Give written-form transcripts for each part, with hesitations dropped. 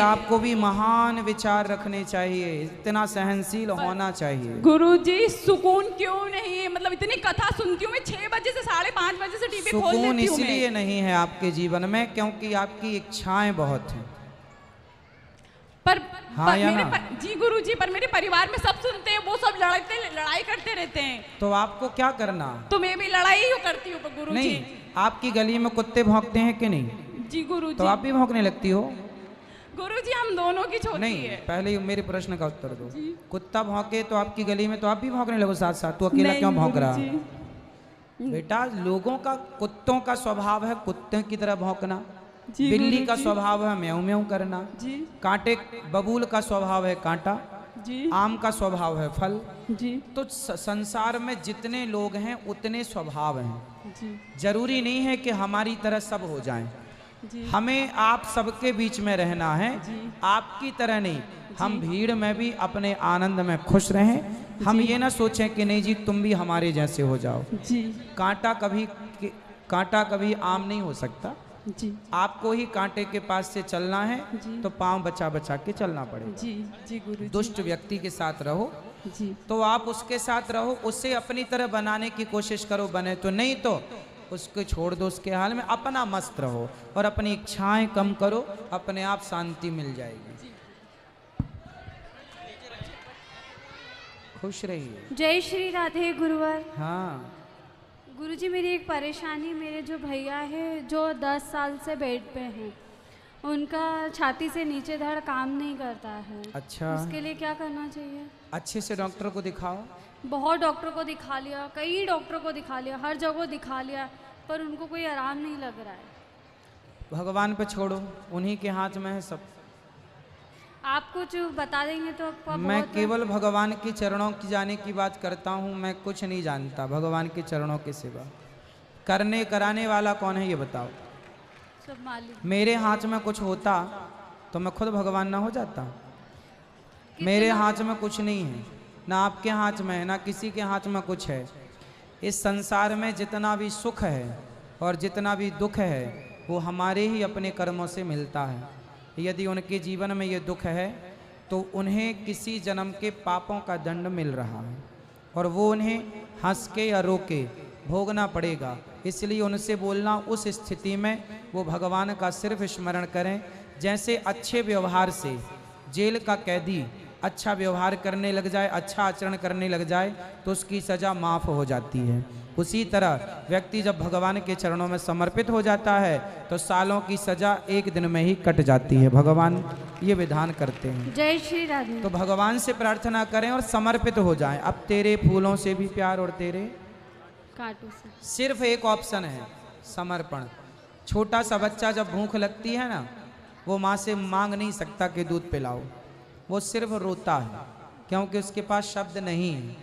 आपको भी महान विचार रखने चाहिए, इतना सहनशील होना चाहिए। गुरुजी सुकून क्यों नहीं है? मतलब इतनी कथा सुनती हूँ मैं 6 बजे से 5:30 बजे से टीवी खोल सुकून लेती हूँ मैं। इसलिए नहीं है आपके जीवन में क्योंकि आपकी इच्छाएं बहुत हैं। हाँ या ना? जी गुरुजी, पर मेरे परिवार में सब सुनते हैं, वो सब लड़ाई करते रहते हैं। तो आपको क्या करना? तो मैं भी लड़ाई ही करती हूँ गुरुजी। नहीं, आपकी गली में कुत्ते भौंकते हैं कि नहीं? जी गुरुजी। तो आप भी भौंकने लगती हो? गुरुजी हम दोनों की छोटी नहीं है। पहले मेरे प्रश्न का उत्तर दो। कुत्ता भौंके तो आपकी गली में तो आप भी भौंकने लगो साथ साथ, तो अकेला क्यों भौंक रहा? बेटा लोगों का, कुत्तों का स्वभाव है कुत्ते की तरह भौंकना, बिल्ली का स्वभाव है म्याऊं म्याऊं करना, कांटे बबूल का स्वभाव है कांटा, आम का स्वभाव है फल। तो संसार में जितने लोग हैं उतने स्वभाव हैं। जरूरी नहीं है कि हमारी तरह सब हो जाएं। हमें आप सबके बीच में रहना है, आपकी तरह नहीं। हम भीड़ में भी अपने आनंद में खुश रहें। हम ये ना सोचें कि नहीं जी तुम भी हमारे जैसे हो जाओ। कांटा कभी आम नहीं हो सकता। आपको ही कांटे के पास से चलना है तो पांव बचा बचा के चलना पड़ेगा। दुष्ट व्यक्ति के साथ रहो तो आप उसके साथ रहो, उससे अपनी तरह बनाने की कोशिश करो, बने तो, नहीं तो उसको छोड़ दो उसके हाल में, अपना मस्त रहो और अपनी इच्छाएं कम करो, अपने आप शांति मिल जाएगी। खुश रहिए। जय श्री राधे गुरुवर। हाँ गुरुजी, मेरी एक परेशानी, मेरे जो भैया है जो 10 साल से बेड पे हैं, उनका छाती से नीचे धड़ काम नहीं करता है। अच्छा, उसके लिए क्या करना चाहिए? अच्छे से डॉक्टर को दिखाओ। बहुत डॉक्टर को दिखा लिया, कई डॉक्टर को दिखा लिया, हर जगह दिखा लिया, पर उनको कोई आराम नहीं लग रहा है। भगवान पे छोड़ो, उन्हीं के हाथ में है सब। आप कुछ बता देंगे तो आपका मैं बहुत... केवल भगवान के चरणों की जाने की बात करता हूँ, मैं कुछ नहीं जानता भगवान के चरणों के सिवा। करने कराने वाला कौन है ये बताओ? सब मालिक। मेरे हाथ में कुछ होता तो मैं खुद भगवान ना हो जाता? मेरे हाथ में कुछ नहीं है, ना आपके हाथ में है, ना किसी के हाथ में कुछ है। इस संसार में जितना भी सुख है और जितना भी दुख है वो हमारे ही अपने कर्मों से मिलता है। यदि उनके जीवन में ये दुख है तो उन्हें किसी जन्म के पापों का दंड मिल रहा है और वो उन्हें हंस के या रो के भोगना पड़ेगा। इसलिए उनसे बोलना, उस स्थिति में वो भगवान का सिर्फ स्मरण करें। जैसे अच्छे व्यवहार से जेल का कैदी अच्छा व्यवहार करने लग जाए, अच्छा आचरण करने लग जाए तो उसकी सज़ा माफ़ हो जाती है। उसी तरह व्यक्ति जब भगवान के चरणों में समर्पित हो जाता है तो सालों की सज़ा एक दिन में ही कट जाती है। भगवान ये विधान करते हैं। जय श्री राधे। तो भगवान से प्रार्थना करें और समर्पित हो जाएं। अब तेरे फूलों से भी प्यार और तेरे कांटों से। सिर्फ एक ऑप्शन है, समर्पण। छोटा सा बच्चा जब भूख लगती है ना, वो माँ से मांग नहीं सकता कि दूध पिलाओ, वो सिर्फ रोता है क्योंकि उसके पास शब्द नहीं है,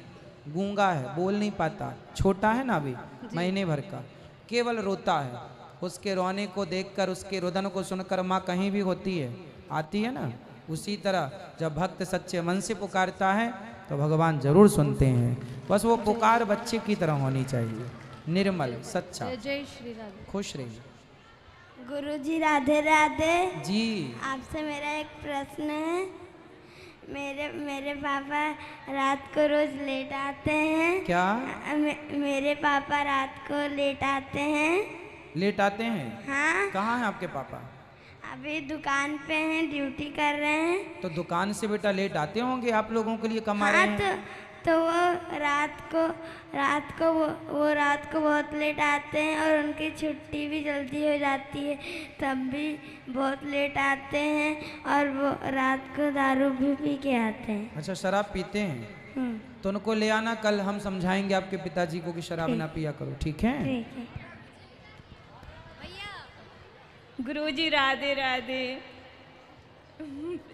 गूंगा है, बोल नहीं पाता, छोटा है ना अभी, महीने भर का, केवल रोता है। उसके रोने को देखकर, उसके रुदन को सुनकर माँ कहीं भी होती है, आती है ना। उसी तरह जब भक्त सच्चे मन से पुकारता है तो भगवान जरूर सुनते हैं। बस वो पुकार बच्चे की तरह होनी चाहिए, निर्मल सच्चा। जय श्री राधे। खुश रहिए। गुरुजी राधे राधे जी। आपसे मेरा एक प्रश्न है। मेरे पापा रात को रोज लेट आते हैं। क्या? मेरे पापा रात को लेट आते हैं। लेट आते हैं? हाँ। कहाँ हैं आपके पापा? अभी दुकान पे हैं, ड्यूटी कर रहे हैं। तो दुकान से बेटा लेट आते होंगे, आप लोगों के लिए कमा रहे हैं। तो वो रात को बहुत लेट आते हैं और उनकी छुट्टी भी जल्दी हो जाती है, तब भी बहुत लेट आते हैं और वो रात को दारू भी पी के आते हैं। अच्छा, शराब पीते हैं? तो उनको ले आना, कल हम समझाएंगे आपके पिताजी को कि शराब ना पिया करो, ठीक है? ठीक है। गुरुजी राधे राधे।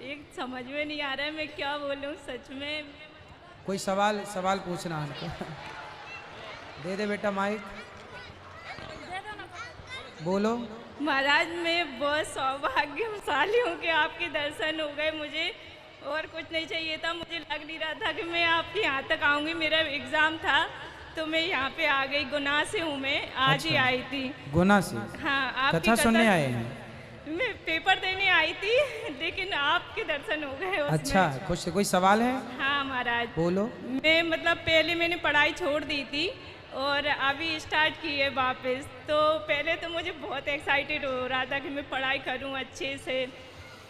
एक समझ में नहीं आ रहा है मैं क्या बोलूं, सच में। कोई सवाल पूछना हमको। दे दे बेटा माइक, बोलो। महाराज मैं बहुत सौभाग्यशाली हूँ कि आपके दर्शन हो गए मुझे, और कुछ नहीं चाहिए था। मुझे लग नहीं रहा था कि मैं आपके यहाँ तक आऊँगी, मेरा एग्ज़ाम था तो मैं यहाँ पे आ गई। गुना से हूँ मैं, आज ही आई थी। गुना से? हाँ, आपकी कथा सुनने आए हैं? मैं पेपर देने आई थी, लेकिन आपके दर्शन हो गए उसमें। अच्छा, खुश। कोई सवाल है? हाँ महाराज, बोलो। मैं मतलब पहले मैंने पढ़ाई छोड़ दी थी और अभी स्टार्ट की है वापस। तो पहले तो मुझे बहुत एक्साइटेड हो रहा था कि मैं पढ़ाई करूं अच्छे से,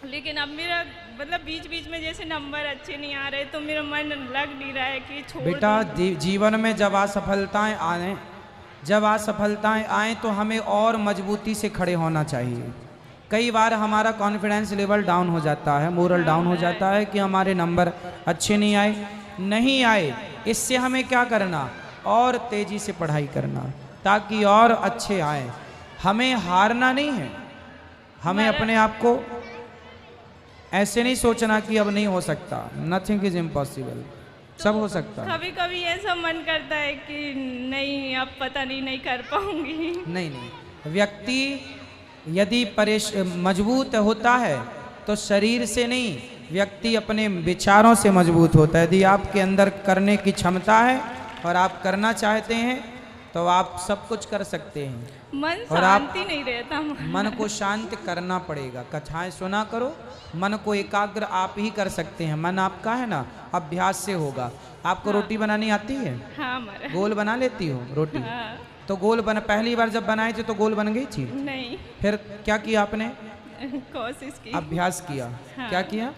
लेकिन अब मेरा मतलब बीच बीच में जैसे नंबर अच्छे नहीं आ रहे तो मेरा मन लग नहीं रहा है कि छोड़ बेटा, दूं। जीवन में जब असफलताएं आए तो हमें और मजबूती से खड़े होना चाहिए। कई बार हमारा कॉन्फिडेंस लेवल डाउन हो जाता है, मोरल डाउन हो जाता है कि हमारे नंबर अच्छे नहीं आए। इससे हमें क्या करना, और तेजी से पढ़ाई करना ताकि और अच्छे आए। हमें हारना नहीं है, हमें अपने आप को ऐसे नहीं सोचना कि अब नहीं हो सकता। नथिंग इज इम्पॉसिबल, सब हो सकता है। कभी कभी ऐसा मन करता है कि नहीं, अब पता नहीं कर पाऊंगी। नहीं, व्यक्ति यदि मजबूत होता है तो शरीर से नहीं, व्यक्ति अपने विचारों से मजबूत होता है। यदि आपके अंदर करने की क्षमता है और आप करना चाहते हैं तो आप सब कुछ कर सकते हैं। मन और शांति नहीं रहता। मन को शांत करना पड़ेगा। कथाएं सुना करो, मन को एकाग्र आप ही कर सकते हैं। मन आपका है ना, अभ्यास से होगा। आपको रोटी बनानी आती है? हाँ महाराज। गोल बना लेती हो रोटी? हाँ। तो गोल पहली बार जब बनाई थी तो गोल बन गई थी? नहीं। फिर क्या किया आपने? कोशिश की। अभ्यास किया। हाँ। क्या किया?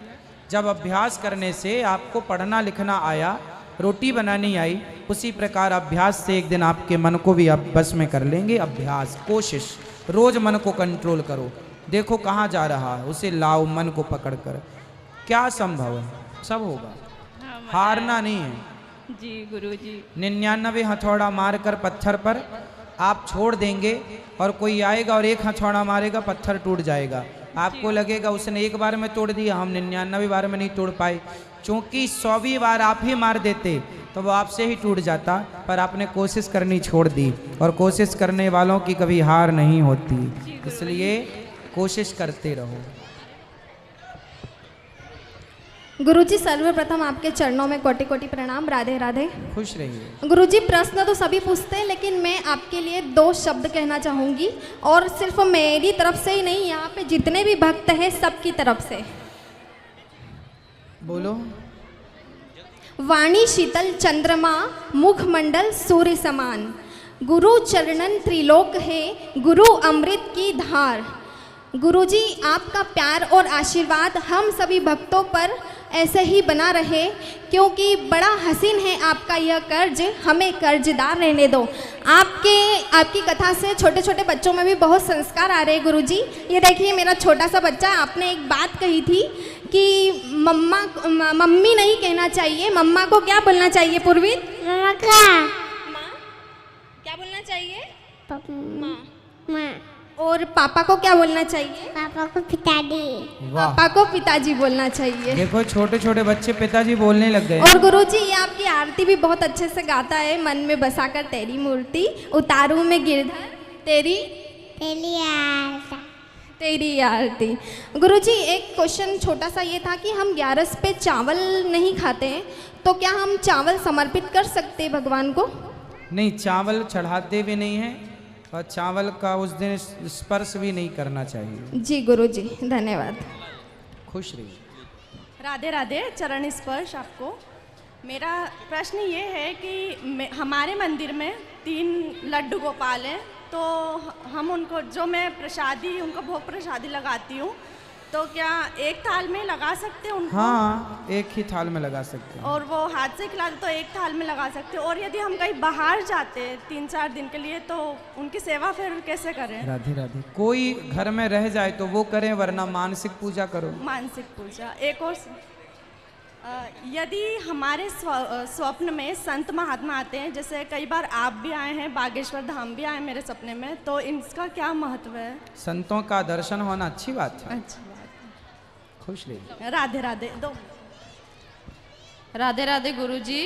जब अभ्यास करने से आपको पढ़ना लिखना आया, रोटी बनानी आई, उसी प्रकार अभ्यास से एक दिन आपके मन को भी आप बस में कर लेंगे। अभ्यास, कोशिश, रोज मन को कंट्रोल करो। देखो कहाँ जा रहा है, उसे लाओ मन को पकड़कर। क्या संभव है, सब होगा। हाँ, हारना नहीं है। जी गुरुजी। 99 हथौड़ा मारकर पत्थर पर आप छोड़ देंगे और कोई आएगा और एक हथौड़ा मारेगा, पत्थर टूट जाएगा। आपको लगेगा उसने एक बार में तोड़ दिया, हम 99 बार में नहीं तोड़ पाए। क्योंकि 100वीं बार आप ही मार देते तो वो आपसे ही टूट जाता, पर आपने कोशिश करनी छोड़ दी। और कोशिश करने वालों की कभी हार नहीं होती, इसलिए कोशिश करते रहो। गुरुजी, सर्वप्रथम आपके चरणों में कोटि कोटि प्रणाम। राधे राधे। खुश रहिए। गुरुजी, प्रश्न तो सभी पूछते हैं, लेकिन मैं आपके लिए 2 शब्द कहना चाहूँगी, और सिर्फ मेरी तरफ से ही नहीं, यहाँ पे जितने भी भक्त हैं सबकी तरफ से। बोलो। वाणी शीतल चंद्रमा, मुखमंडल सूर्य समान, गुरु चरणन त्रिलोक है, गुरु अमृत की धार। गुरुजी, आपका प्यार और आशीर्वाद हम सभी भक्तों पर ऐसे ही बना रहे, क्योंकि बड़ा हसीन है आपका यह कर्ज, हमें कर्जदार रहने दो। आपकी कथा से छोटे छोटे बच्चों में भी बहुत संस्कार आ रहे हैं गुरुजी। ये देखिए मेरा छोटा सा बच्चा, आपने एक बात कही थी कि मम्मी नहीं कहना चाहिए, मम्मा को क्या बोलना चाहिए पूर्वीत? मम्मा का माँ। क्या बोलना चाहिए? माँ। माँ। और पापा को क्या बोलना चाहिए? पापा को पिताजी। वाह, पापा को पिताजी बोलना चाहिए। देखो छोटे छोटे बच्चे पिताजी बोलने लग गए। और गुरुजी, ये आपकी आरती भी बहुत अच्छे से गाता है। मन में बसाकर तेरी मूर्ति उतारूं मैं गिरधर, तेरी आरती। गुरुजी, एक क्वेश्चन छोटा सा ये था कि हम 11 पे चावल नहीं खाते हैं, तो क्या हम चावल समर्पित कर सकते हैं भगवान को? नहीं, चावल चढ़ाते भी नहीं हैं और चावल का उस दिन स्पर्श भी नहीं करना चाहिए। जी गुरुजी, धन्यवाद। खुश रहिए। राधे राधे। चरण स्पर्श आपको। मेरा प्रश्न ये है कि हमारे मंदिर में 3 लड्डू गोपाल हैं, तो हम उनको, जो मैं प्रसादी, उनको भोग प्रसादी लगाती हूँ, तो क्या एक थाल में लगा सकते हैं उनको? हाँ, एक ही थाल में लगा सकते हैं। और वो हाथ से खिलाते तो एक थाल में लगा सकते हैं। और यदि हम कहीं बाहर जाते हैं 3-4 दिन के लिए, तो उनकी सेवा फिर कैसे करें? राधे राधे। कोई घर में रह जाए तो वो करें, वरना मानसिक पूजा करो। मानसिक पूजा। एक और यदि हमारे स्वप्न में संत महात्मा आते हैं, जैसे कई बार आप भी आए हैं, बागेश्वर धाम भी आए मेरे सपने में, तो इसका क्या महत्व है? संतों का दर्शन होना अच्छी बात है। अच्छा, खुश रहिए। राधे राधे। दो राधे राधे गुरुजी।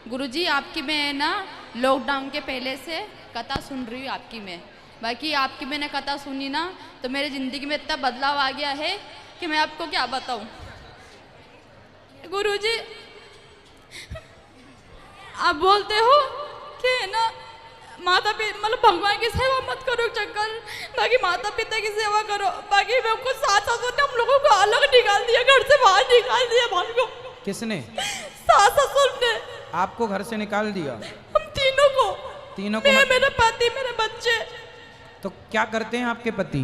गुरुजी, आपकी मैं ना लॉकडाउन के पहले से कथा सुन रही हूँ आपकी मैं। बाकी आपकी मैंने कथा सुनी ना, तो मेरी ज़िंदगी में इतना बदलाव आ गया है कि मैं आपको क्या बताऊँ। गुरुजी, आप बोलते हो कि ना माता पिता मतलब भगवान की सेवा मत करो चक्कर, बाकी माता पिता की सेवा करो। बाकी मैं हमको सास ससुर ने हम लोगों को अलग निकाल दिया, घर से बाहर निकाल दिया हमको। किसने? सास ससुर ने आपको घर से निकाल दिया? हम तीनों को। मैं, मेरे पति, मेरे बच्चे। तो क्या करते हैं आपके पति?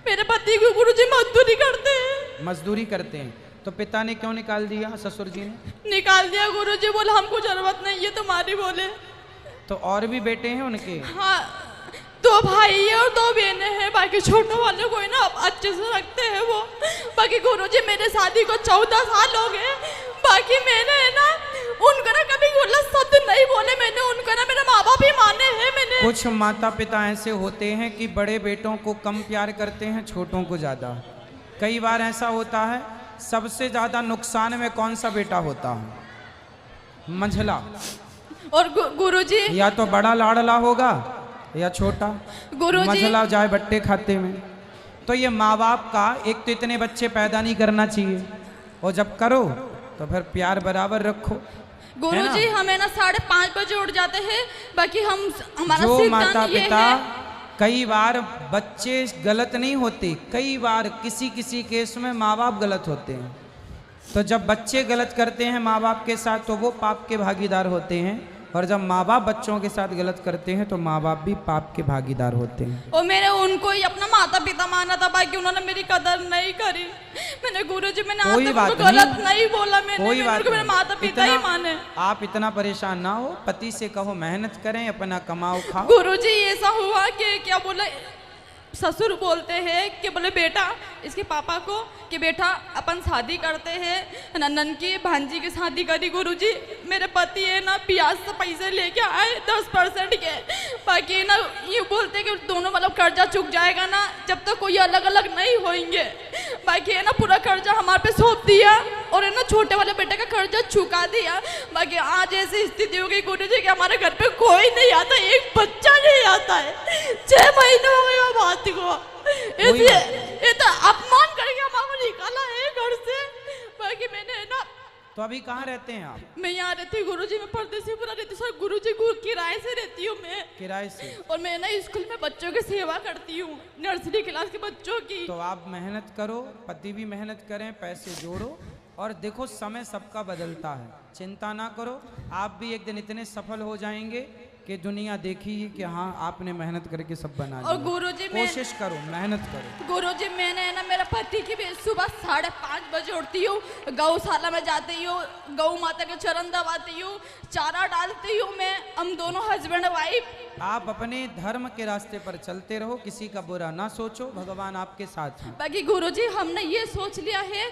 मेरे पति को गुरुजी मजदूरी करते हैं। मजदूरी करते हैं। तो पिता ने क्यों निकाल दिया? ससुर जी ने निकाल दिया। गुरुजी बोले हमको जरूरत नहीं है तुम्हारी। बोले तो और भी बेटे हैं उनके? हाँ, 2 भाई है और 2 बहनें हैं। बाकी छोटों वाले को ना अच्छे से रखते हैं वो। बाकी गुरुजी मेरे शादी को 14 साल हो गए। बाकी मैंने है ना उनको ना कभी गलत शब्द नहीं बोले। मैंने उनको ना मेरे माँ बाप ही माने हैं। मैंने कुछ माता पिता ऐसे होते हैं कि बड़े बेटों को कम प्यार करते हैं, छोटों को ज्यादा। कई बार ऐसा होता है। सबसे ज्यादा नुकसान में कौन सा बेटा होता है? मंझला। और गुरुजी या तो बड़ा लाडला होगा या छोटा। गुरुजी मंझला जाए बट्टे खाते में। तो ये माँ बाप का एक तो इतने बच्चे पैदा नहीं करना चाहिए, और जब करो तो फिर प्यार बराबर रखो। गुरुजी हमें ना 5:30 बजे उठ जाते हैं। बाकी हमारा जो सिद्धांत माता ये पिता है। कई बार बच्चे गलत नहीं होते, कई बार किसी किसी केस में माँ बाप गलत होते हैं। तो जब बच्चे गलत करते हैं माँ बाप के साथ तो वो पाप के भागीदार होते हैं, और जब माँ बाप बच्चों के साथ गलत करते हैं तो माँ बाप भी पाप के भागीदार होते हैं। और मैंने उनको ही अपना माता पिता माना था। बाकी उन्होंने मेरी कदर नहीं करी। मैंने गुरुजी मैंने आज तक उनको गलत नहीं बोला। मैंने उनको मेरे माता पिता ही माने। आप इतना परेशान ना हो, पति से कहो मेहनत करें, अपना कमाओ खाओ। गुरुजी ऐसा हुआ कि क्या बोला, ससुर बोलते हैं कि बोले बेटा इसके पापा को कि बेटा अपन शादी करते हैं। नंदन की भांजी की शादी करी गुरुजी। मेरे पति है ना ब्याज से पैसे लेके आए 10% के। बाकी ना ये बोलते कि दोनों मतलब कर्जा चुक जाएगा ना जब तक कोई अलग अलग नहीं होंगे। बाकी है ना पूरा कर्जा हमारे पे सौंप दिया, और है ना छोटे वाले बेटे का कर्जा चुका दिया। बाकी आज ऐसी स्थिति हो गई गुरुजी कि हमारे घर पे कोई नहीं आता, एक बच्चा नहीं आता है। 6 महीने हो गए बात को। ये तो अपमान करके हमारे निकाला है घर से। बाकी मैंने ना तो अभी कहाँ रहते हैं आप? मैं यहाँ रहती हूँ गुरुजी, मैं परदेसी पूरा रहती हूँ सर। गुरुजी किराए से रहती हूँ मैं। किराए से? और मैं ना स्कूल में बच्चों की सेवा करती हूँ, नर्सरी क्लास के बच्चों की। तो आप मेहनत करो, पति भी मेहनत करें, पैसे जोड़ो, और देखो समय सबका बदलता है। चिंता ना करो, आप भी एक दिन इतने सफल हो जाएंगे कि दुनिया देखी कि हाँ आपने मेहनत करके सब बना लिया। और गुरुजी कोशिश करो, मेहनत करो। गुरुजी मैंने ना मेरा पति की भी सुबह 5:30 बजे उठती हूँ, गौशाला में जाती हूँ, गौ माता के चरण दबाती हूँ, चारा डालती हूँ मैं। हम दोनों हस्बैंड वाइफ। आप अपने धर्म के रास्ते पर चलते रहो, किसी का बुरा ना सोचो, भगवान आपके साथ हैं। बाकी गुरुजी हमने ये सोच लिया है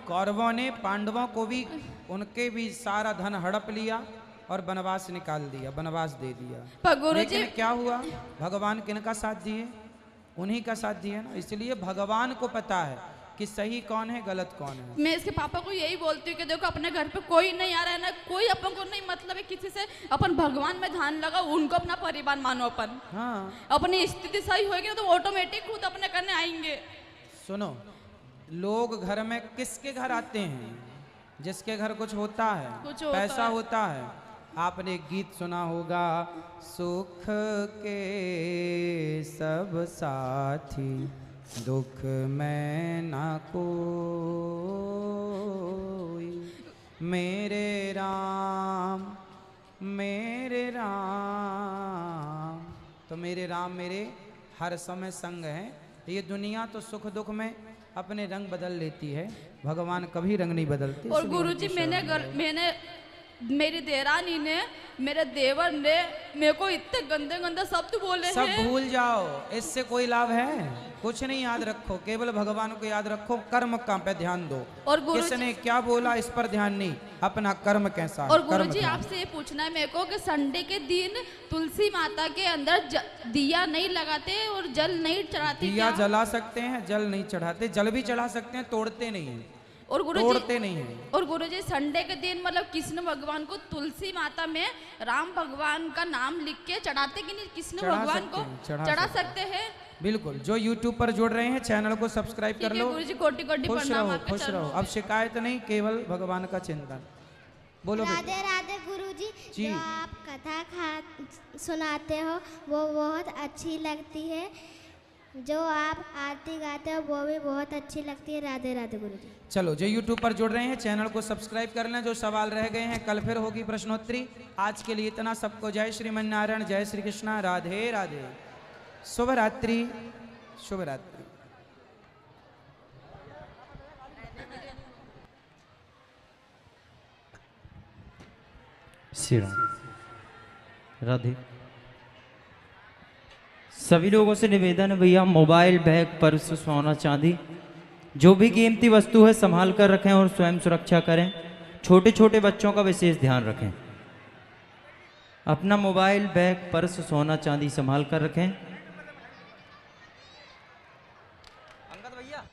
कौरवों ने पांडवों को भी, उनके भी सारा धन हड़प लिया और वनवास निकाल दिया, वनवास दे दिया। लेकिन क्या हुआ? भगवान किनका साथ दिए? उन्हीं का साथ दिए ना। इसलिए भगवान को पता है कि सही कौन है, गलत कौन है। मैं इसके पापा को यही बोलती हूँ कि देखो अपने घर पे कोई नहीं आ रहा है ना, कोई अपन को नहीं मतलब है किसी से। अपन भगवान में ध्यान लगाओ, उनको अपना परिवार मानो अपन। हाँ, अपनी स्थिति सही होगी ना तो ऑटोमेटिक खुद अपने करने आएंगे। सुनो, लोग घर में किसके घर आते हैं? जिसके घर कुछ होता है, पैसा होता है। आपने एक गीत सुना होगा, सुख के सब साथी दुख में ना कोई, मेरे राम तो मेरे राम मेरे हर समय संग हैं। ये दुनिया तो सुख दुख में अपने रंग बदल लेती है, भगवान कभी रंग नहीं बदलते। और गुरुजी मैंने मेरी देरानी ने, मेरे देवर ने मेरे को इतने गंदे गंदे शब्द बोले सब हैं। भूल जाओ, इससे कोई लाभ है? कुछ नहीं याद रखो, केवल भगवान को याद रखो, कर्म का पे ध्यान दो। और किसने क्या बोला इस पर ध्यान नहीं, अपना कर्म कैसा। और गुरुजी आपसे ये पूछना है मेरे को कि संडे के दिन तुलसी माता के अंदर दिया नहीं लगाते और जल नहीं चढ़ाते? दिया जला सकते हैं, जल नहीं चढ़ाते। जल भी चढ़ा सकते हैं, तोड़ते नहीं है। और तोड़ते नहीं है। और गुरुजी संडे के दिन मतलब कृष्ण भगवान को तुलसी माता में राम भगवान का नाम लिख के चढ़ाते कि नहीं? कृष्ण भगवान को चढ़ा सकते हैं। बिल्कुल। जो YouTube पर जुड़ रहे हैं चैनल को सब्सक्राइब कर लो। गुरुजी कोटि कोटि प्रणाम। खुश रहो। अब शिकायत नहीं, केवल भगवान का चिंतन। बोलो बेटा। राधे राधे गुरुजी। जी। जो आप कथा सुनाते हो वो बहुत अच्छी लगती है। जो आप आरती गाते हो वो भी बहुत अच्छी लगती है। राधे राधे गुरुजी। चलो जो यूट्यूब पर जुड़ रहे हैं चैनल को सब्सक्राइब कर लें। जो सवाल रह गए हैं कल फिर होगी प्रश्नोत्तरी। आज के लिए इतना। सबको जय श्रीमन नारायण, जय श्री कृष्णा, राधे राधे, शुभ रात्रि, शुभ रात्रि। श्री राम, राधे। सभी लोगों से निवेदन है भैया, मोबाइल, बैग, पर्स, सोना चांदी जो भी कीमती वस्तु है संभाल कर रखें और स्वयं सुरक्षा करें। छोटे छोटे बच्चों का विशेष ध्यान रखें। अपना मोबाइल, बैग, पर्स, सोना चांदी संभाल कर रखें।